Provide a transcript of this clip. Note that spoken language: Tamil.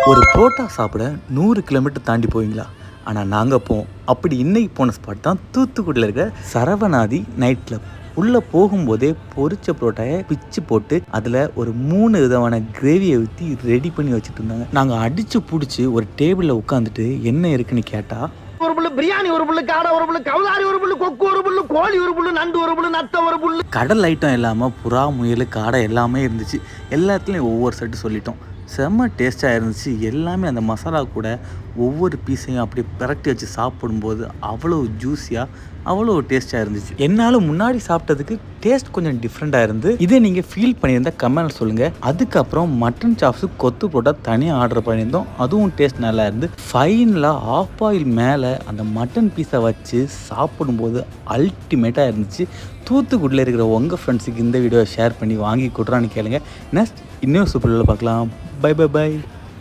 ஒரு புரோட்டா சாப்பிட 100 கிலோமீட்டர் தாண்டி போவீங்களா? ஆனால் நாங்கள் போவோம். அப்படி இன்னைக்கு போன ஸ்பாட் தான் தூத்துக்குடியில் இருக்கிற சரவணாதி நைட் கிளப். உள்ளே போகும்போதே பொரிச்ச புரோட்டாயை பிச்சு போட்டு அதில் ஒரு 3 விதமான கிரேவியை ஊற்றி ரெடி பண்ணி வச்சுட்டு இருந்தாங்க. நாங்கள் அடித்து பிடிச்சி ஒரு டேபிளில் உட்காந்துட்டு என்ன இருக்குன்னு கேட்டால், ஒரு புல்லு பிரியாணி, ஒரு புல்லு காடை, ஒரு புல்லு கவுதாரி, ஒரு புல்லு கொக்கு, ஒரு புல்லு கோழி, ஒரு புல்லு நண்டு, ஒரு புல்லு நத்த, ஒரு புல்லு கடல் ஐட்டம் இல்லாமல் புறா, முயல், காடை எல்லாமே இருந்துச்சு. எல்லாத்துலேயும் ஒவ்வொரு செட்டு சொல்லிட்டோம். செம்ம டேஸ்ட்டாக இருந்துச்சு. எல்லாமே அந்த மசாலா கூட ஒவ்வொரு பீஸையும் அப்படியே பிரட்டி வச்சு சாப்பிடும்போது அவ்வளோ ஜூஸியாக அவ்வளோ டேஸ்ட்டாக இருந்துச்சு. என்னால் முன்னாடி சாப்பிட்டதுக்கு டேஸ்ட் கொஞ்சம் டிஃப்ரெண்ட்டாக இருந்து, இதே நீங்கள் ஃபீல் பண்ணியிருந்தா கமெண்ட் சொல்லுங்கள். அதுக்கப்புறம் மட்டன் சாப்ஸு கொத்து போட்டால் தனியாக ஆர்டர் பண்ணியிருந்தோம். அதுவும் டேஸ்ட் நல்லா இருந்து. ஃபைனலாக ஆஃப் பாயில் மேலே அந்த மட்டன் பீஸை வச்சு சாப்பிடும்போது அல்டிமேட்டாக இருந்துச்சு. தூத்துக்குடியில் இருக்கிற உங்கள் ஃப்ரெண்ட்ஸுக்கு இந்த வீடியோவை ஷேர் பண்ணி வாங்கி கொடுறான்னு கேளுங்க. நெக்ஸ்ட் இன்னும் சூப்பரில் பார்க்கலாம். Bye bye by.